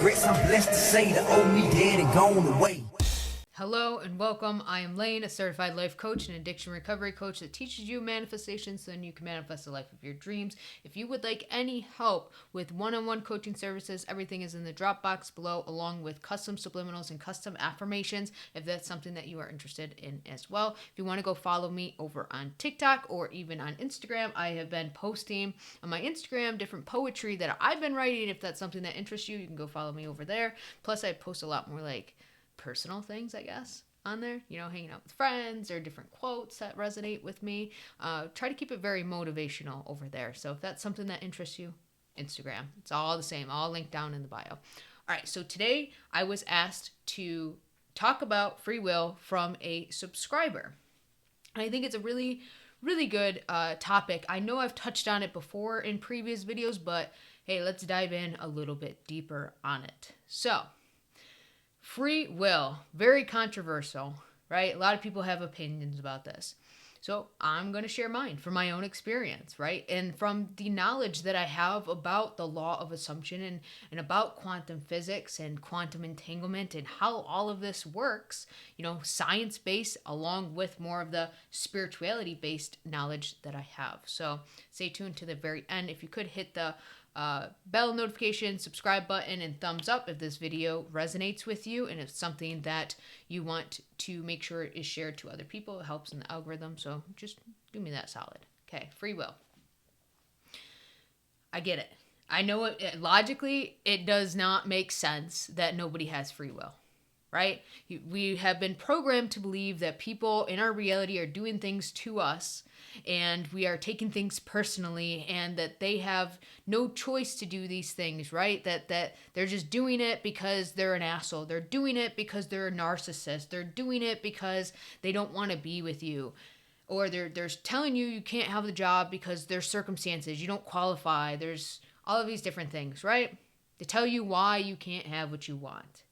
regrets. I'm blessed to say the old me dead and gone away. Hello and welcome. I am Laon, a certified life coach and addiction recovery coach that teaches you manifestation so then you can manifest the life of your dreams. If you would like any help with one-on-one coaching services, everything is in the drop box below, along with custom subliminals and custom affirmations, if that's something that you are interested in as well. If you want to go follow me over on TikTok or even on Instagram, I have been posting on my Instagram different poetry that I've been writing. If that's something that interests you, you can go follow me over there. Plus, I post a lot more like personal things, I guess, on there, hanging out with friends or different quotes that resonate with me. Try to keep it very motivational over there. So if that's something that interests you, Instagram, it's all the same, all linked down in the bio. All right, so today I was asked to talk about free will from a subscriber. And I think it's a really, really good topic. I know I've touched on it before in previous videos, but hey, let's dive in a little bit deeper on it. So, free will, very controversial, right? A lot of people have opinions about this. So I'm going to share mine from my own experience, right? And from the knowledge that I have about the law of assumption and about quantum physics and quantum entanglement and how all of this works, science-based along with more of the spirituality-based knowledge that I have. So stay tuned to the very end. If you could hit the bell notification, subscribe button, and thumbs up if this video resonates with you and it's something that you want to make sure is shared to other people. It helps in the algorithm, so just do me that solid. Okay, free will. I get it. I know logically it does not make sense that nobody has free will, right? We have been programmed to believe that people in our reality are doing things to us and we are taking things personally and that they have no choice to do these things, right? That they're just doing it because they're an asshole. They're doing it because they're a narcissist. They're doing it because they don't want to be with you. Or they're telling you can't have the job because there's circumstances. You don't qualify. There's all of these different things, right? They tell you why you can't have what you want.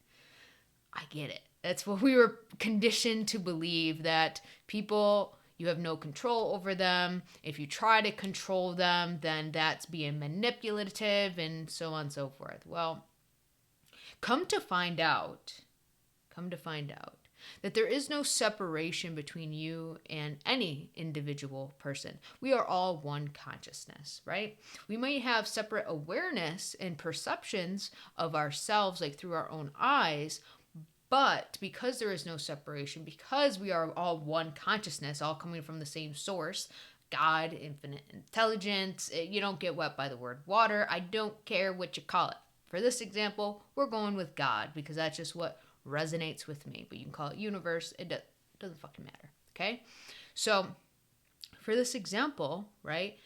I get it. That's what we were conditioned to believe, that people, you have no control over them. If you try to control them, then that's being manipulative and so on and so forth. Well, come to find out that there is no separation between you and any individual person. We are all one consciousness, right? We might have separate awareness and perceptions of ourselves, like through our own eyes, but because there is no separation, because we are all one consciousness, all coming from the same source, God, infinite intelligence, you don't get wet by the word water. I don't care what you call it. For this example, we're going with God because that's just what resonates with me. But you can call it universe. It doesn't fucking matter, okay? So for this example, right,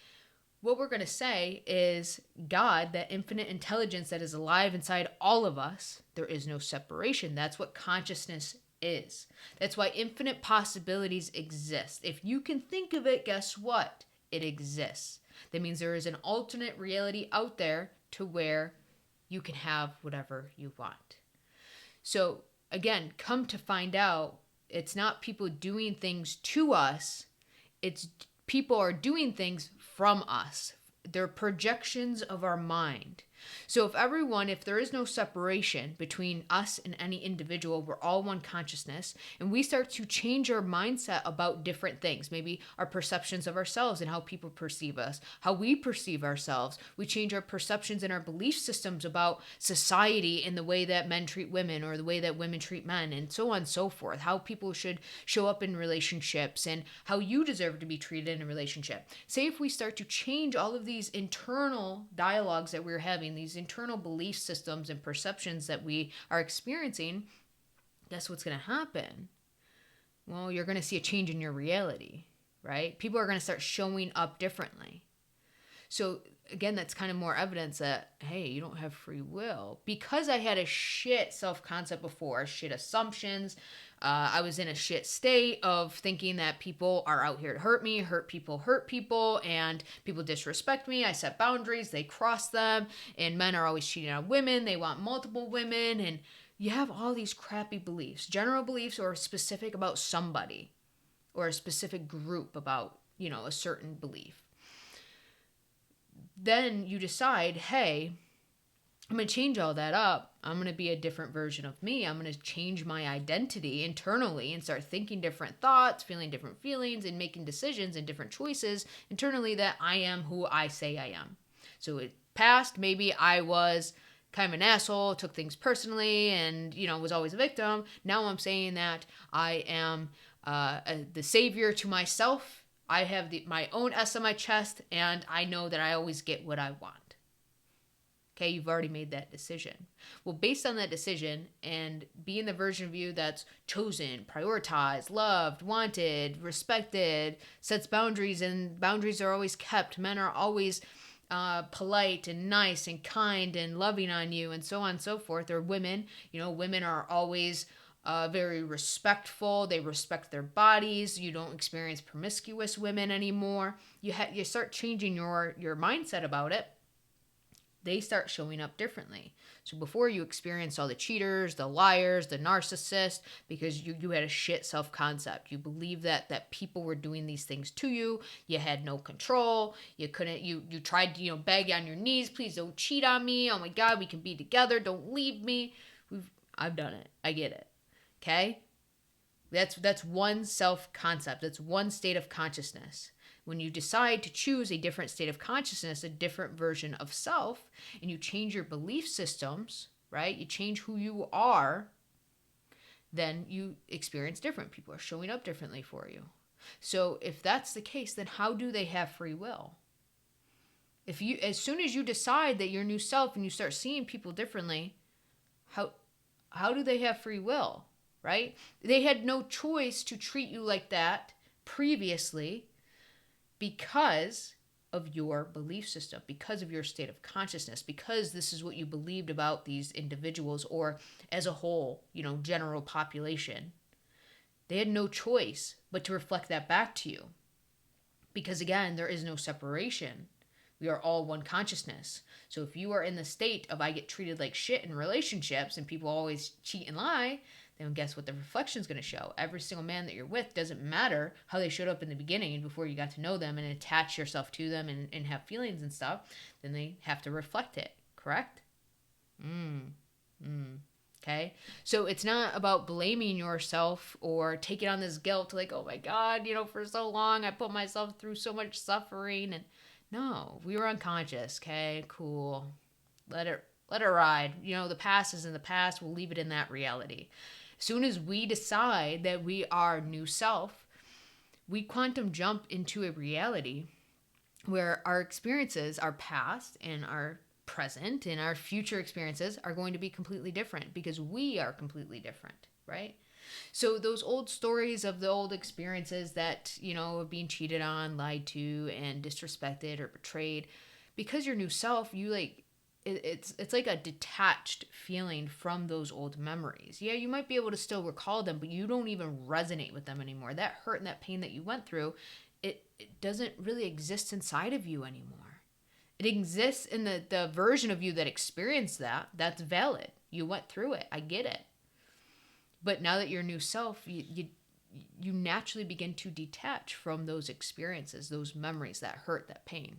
what we're going to say is God, that infinite intelligence that is alive inside all of us, there is no separation. That's what consciousness is. That's why infinite possibilities exist. If you can think of it, guess what? It exists. That means there is an alternate reality out there to where you can have whatever you want. So again, come to find out, it's not people doing things to us. It's people are doing things from us. They're projections of our mind. So if there is no separation between us and any individual, we're all one consciousness, and we start to change our mindset about different things, maybe our perceptions of ourselves and how people perceive us, how we perceive ourselves. We change our perceptions and our belief systems about society and the way that men treat women or the way that women treat men and so on and so forth, how people should show up in relationships and how you deserve to be treated in a relationship. Say if we start to change all of these internal dialogues that we're having, these internal belief systems and perceptions that we are experiencing, guess what's going to happen? Well, you're going to see a change in your reality, right? People are going to start showing up differently. So again, that's kind of more evidence that, hey, you don't have free will. Because I had a shit self-concept before, shit assumptions, I was in a shit state of thinking that people are out here to hurt me, hurt people, and people disrespect me. I set boundaries, they cross them, and men are always cheating on women, they want multiple women, and you have all these crappy beliefs, general beliefs or specific about somebody or a specific group about, a certain belief. Then you decide, hey, I'm going to change all that up. I'm going to be a different version of me. I'm going to change my identity internally and start thinking different thoughts, feeling different feelings, and making decisions and different choices internally that I am who I say I am. So in past, maybe I was kind of an asshole, took things personally, and, was always a victim. Now I'm saying that I am the savior to myself. I have my own S on my chest, and I know that I always get what I want. Okay, you've already made that decision. Well, based on that decision and being the version of you that's chosen, prioritized, loved, wanted, respected, sets boundaries, and boundaries are always kept. Men are always polite and nice and kind and loving on you, and so on and so forth. Or women, women are always very respectful. They respect their bodies. You don't experience promiscuous women anymore. You start changing your mindset about it. They start showing up differently. So before, you experienced all the cheaters, the liars, the narcissists, because you had a shit self-concept. You believed that people were doing these things to you. You had no control. You couldn't, you tried to, beg on your knees, please don't cheat on me. Oh my God, we can be together. Don't leave me. I've done it. I get it. Okay? That's one self-concept. That's one state of consciousness. When you decide to choose a different state of consciousness, a different version of self, and you change your belief systems, right? You change who you are, then you experience different. People are showing up differently for you. So if that's the case, then how do they have free will? As soon as you decide that you're new self and you start seeing people differently, how do they have free will, right? They had no choice to treat you like that previously, because of your belief system, because of your state of consciousness, because this is what you believed about these individuals, or as a whole, general population. They had no choice but to reflect that back to you. Because again, there is no separation. We are all one consciousness. So if you are in the state of I get treated like shit in relationships and people always cheat and lie, then guess what the reflection is going to show? Every single man that you're with, doesn't matter how they showed up in the beginning before you got to know them and attach yourself to them and have feelings and stuff, then they have to reflect it, correct? Okay? So it's not about blaming yourself or taking on this guilt like, oh my God, for so long I put myself through so much suffering. And no, we were unconscious, okay? Cool. Let it ride. The past is in the past. We'll leave it in that reality. As soon as we decide that we are new self, we quantum jump into a reality where our experiences, our past and our present and our future experiences are going to be completely different because we are completely different, right? So those old stories of the old experiences that, of being cheated on, lied to, and disrespected or betrayed, because you're new self, it's like a detached feeling from those old memories. Yeah, you might be able to still recall them, but you don't even resonate with them anymore. That hurt and that pain that you went through, it doesn't really exist inside of you anymore. It exists in the version of you that experienced that. That's valid. You went through it. I get it. But now that you're new self, you naturally begin to detach from those experiences, those memories, that hurt, that pain.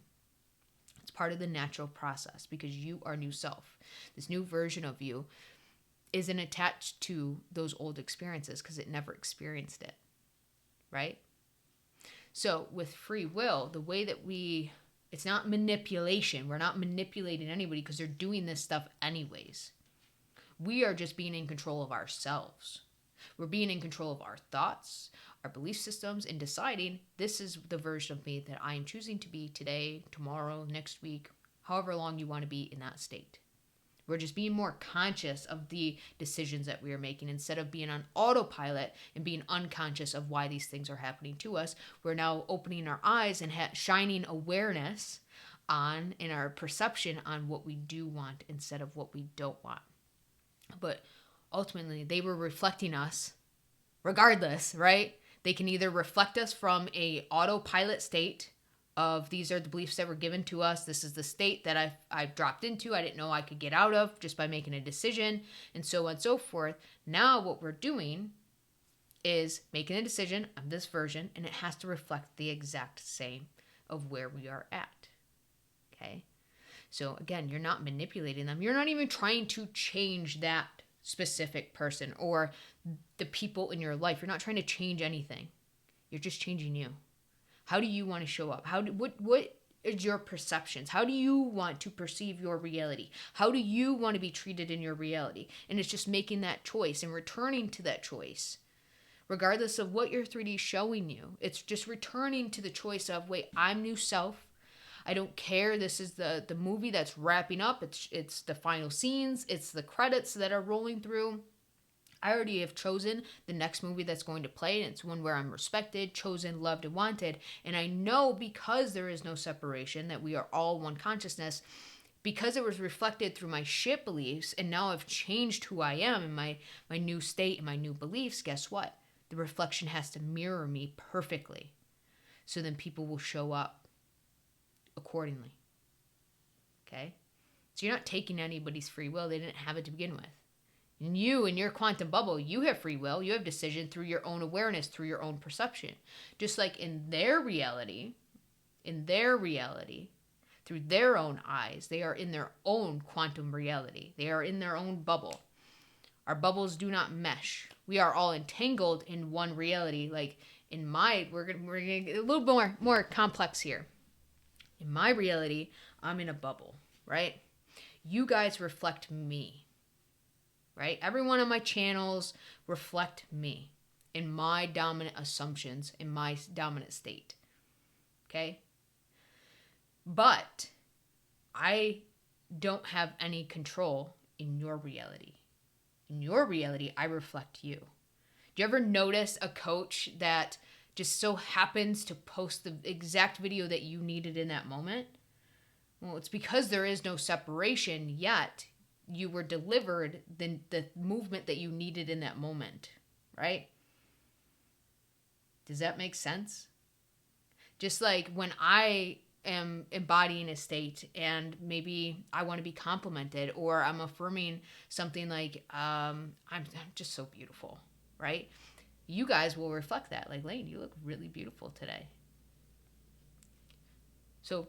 It's part of the natural process because you are new self. This new version of you isn't attached to those old experiences because it never experienced it, right? So with free will, the way that it's not manipulation. We're not manipulating anybody because they're doing this stuff anyways. We are just being in control of ourselves. We're being in control of our thoughts, our belief systems, and deciding this is the version of me that I am choosing to be today, tomorrow, next week, however long you want to be in that state. We're just being more conscious of the decisions that we are making instead of being on autopilot and being unconscious of why these things are happening to us. We're now opening our eyes and shining awareness on in our perception on what we do want instead of what we don't want. But ultimately, they were reflecting us regardless, right? They can either reflect us from a autopilot state of these are the beliefs that were given to us. This is the state that I've dropped into. I didn't know I could get out of just by making a decision, and so on and so forth. Now what we're doing is making a decision of this version, and it has to reflect the exact same of where we are at. Okay? So again, you're not manipulating them. You're not even trying to change that specific person or the people in your life. You're not trying to change anything. You're just changing you. How do you want to show up? What is your perceptions? How do you want to perceive your reality? How do you want to be treated in your reality? And it's just making that choice and returning to that choice. Regardless of what your 3D is showing you, it's just returning to the choice of, wait, I'm new self. I don't care. This is the movie that's wrapping up. It's the final scenes. It's the credits that are rolling through. I already have chosen the next movie that's going to play, and it's one where I'm respected, chosen, loved, and wanted. And I know, because there is no separation, that we are all one consciousness, because it was reflected through my shit beliefs, and now I've changed who I am in my new state and my new beliefs. Guess what? The reflection has to mirror me perfectly. So then people will show up accordingly. Okay? So you're not taking anybody's free will. They didn't have it to begin with. And you, in your quantum bubble, you have free will. You have decision through your own awareness, through your own perception. Just like in their reality, through their own eyes, they are in their own quantum reality. They are in their own bubble. Our bubbles do not mesh. We are all entangled in one reality. Like in we're gonna get a little more complex here. In my reality, I'm in a bubble, right? You guys reflect me. Right? Every one of my channels reflect me in my dominant assumptions, in my dominant state. Okay? But I don't have any control in your reality. In your reality, I reflect you. Do you ever notice a coach that just so happens to post the exact video that you needed in that moment? Well, it's because there is no separation yet. You were delivered the movement that you needed in that moment, right? Does that make sense? Just like when I am embodying a state and maybe I want to be complimented, or I'm affirming something like, I'm just so beautiful, right? You guys will reflect that. Like, Lane, you look really beautiful today. So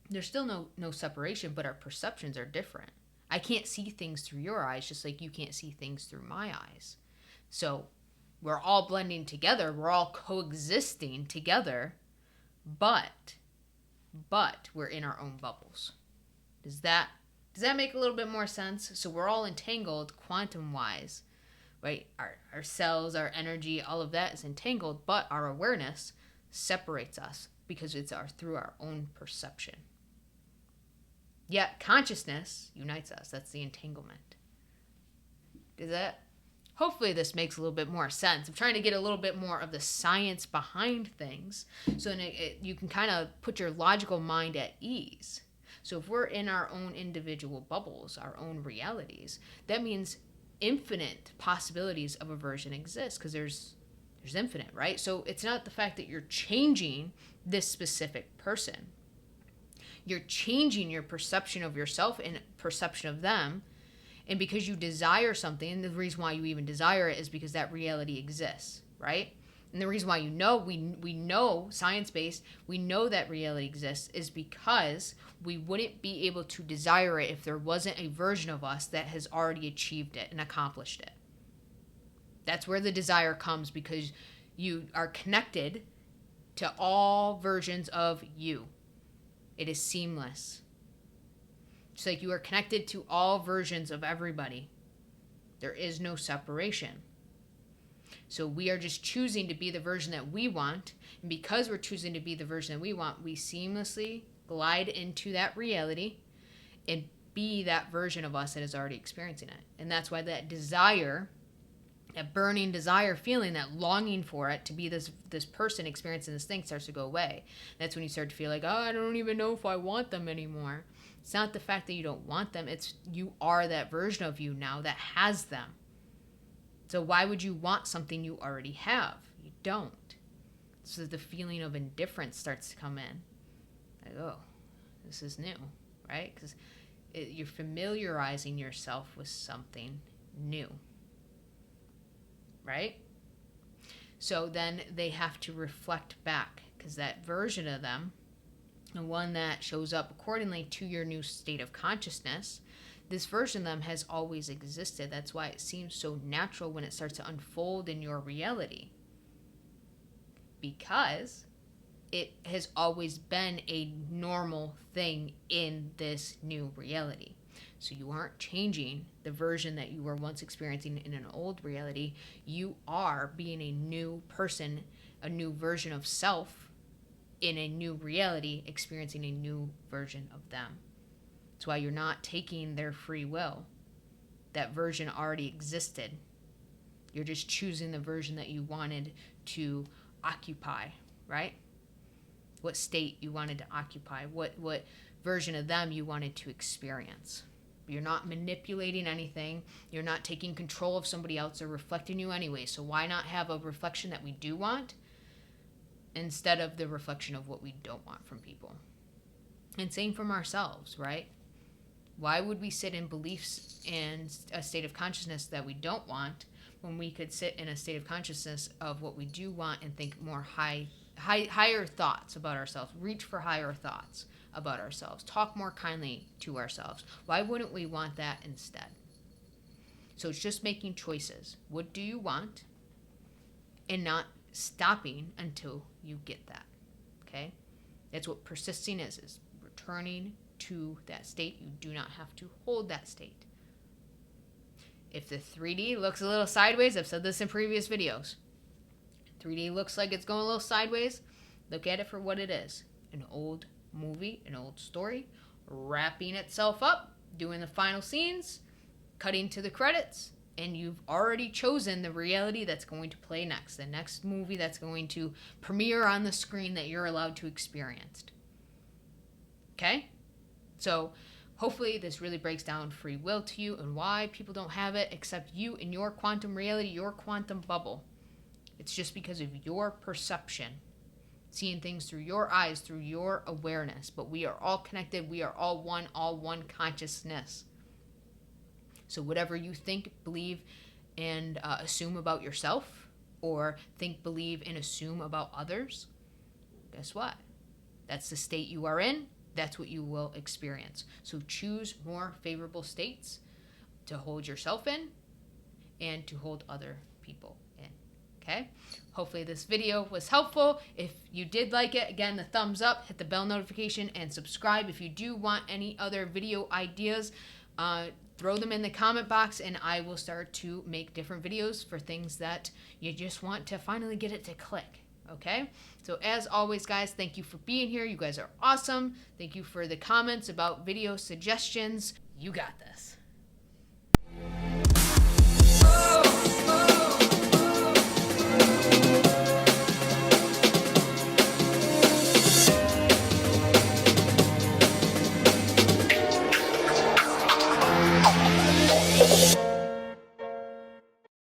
there's still no separation, but our perceptions are different. I can't see things through your eyes, just like you can't see things through my eyes. So we're all blending together. We're all coexisting together, but we're in our own bubbles. Does that make a little bit more sense? So we're all entangled quantum-wise, right? Our cells, our energy, all of that is entangled, but our awareness separates us because it's through our own perception. Yet consciousness unites us. That's the entanglement. Hopefully this makes a little bit more sense. I'm trying to get a little bit more of the science behind things so you can kind of put your logical mind at ease. So if we're in our own individual bubbles, our own realities, that means infinite possibilities of aversion exist, because there's infinite, right? So it's not the fact that you're changing this specific person. You're changing your perception of yourself and perception of them. And because you desire something, the reason why you even desire it is because that reality exists, right? And the reason why we know science-based, we know that reality exists is because we wouldn't be able to desire it if there wasn't a version of us that has already achieved it and accomplished it. That's where the desire comes, because you are connected to all versions of you. It is seamless. Just like you are connected to all versions of everybody. There is no separation. So we are just choosing to be the version that we want. And because we're choosing to be the version that we want, we seamlessly glide into that reality and be that version of us that is already experiencing it. And that's why that desire, that burning desire feeling, that longing for it to be this person experiencing this thing, starts to go away. That's when you start to feel like, I don't even know if I want them anymore. It's not the fact that you don't want them. It's you are that version of you now that has them. So why would you want something you already have? You don't. So the feeling of indifference starts to come in. Like, oh, this is new, right? Because you're familiarizing yourself with something new. Right? So then they have to reflect back, because that version of them and one that shows up accordingly to your new state of consciousness, this version of them has always existed. That's why it seems so natural when it starts to unfold in your reality. Because it has always been a normal thing in this new reality. So you aren't changing the version that you were once experiencing in an old reality. You are being a new person, a new version of self in a new reality, experiencing a new version of them. That's why you're not taking their free will. That version already existed. You're just choosing the version that you wanted to occupy, right? What state you wanted to occupy, what version of them you wanted to experience. You're not manipulating anything. You're not taking control of somebody else. They're reflecting you anyway. So why not have a reflection that we do want instead of the reflection of what we don't want from people? And same from ourselves, right? Why would we sit in beliefs and a state of consciousness that we don't want when we could sit in a state of consciousness of what we do want and think more higher thoughts about ourselves, reach for higher thoughts about ourselves, talk more kindly to ourselves? Why wouldn't we want that instead? So it's just making choices. What do you want? And not stopping until you get that. Okay? That's what persisting is returning to that state. You do not have to hold that state. If the 3D looks a little sideways, I've said this in previous videos. 3D looks like it's going a little sideways. Look at it for what it is. An old movie, an old story, wrapping itself up, doing the final scenes, cutting to the credits, and you've already chosen the reality that's going to play next, the next movie that's going to premiere on the screen that you're allowed to experience. Okay? So hopefully this really breaks down free will to you and why people don't have it except you in your quantum reality, your quantum bubble. It's just because of your perception, seeing things through your eyes, through your awareness. But we are all connected. We are all one consciousness. So whatever you think, believe, and assume about yourself, or think, believe, and assume about others, guess what? That's the state you are in. That's what you will experience. So choose more favorable states to hold yourself in and to hold other people in. Okay? Hopefully this video was helpful. If you did like it, again, the thumbs up, hit the bell notification, and subscribe. If you do want any other video ideas, throw them in the comment box, and I will start to make different videos for things that you just want to finally get it to click. Okay? So as always, guys, thank you for being here. You guys are awesome. Thank you for the comments about video suggestions. You got this.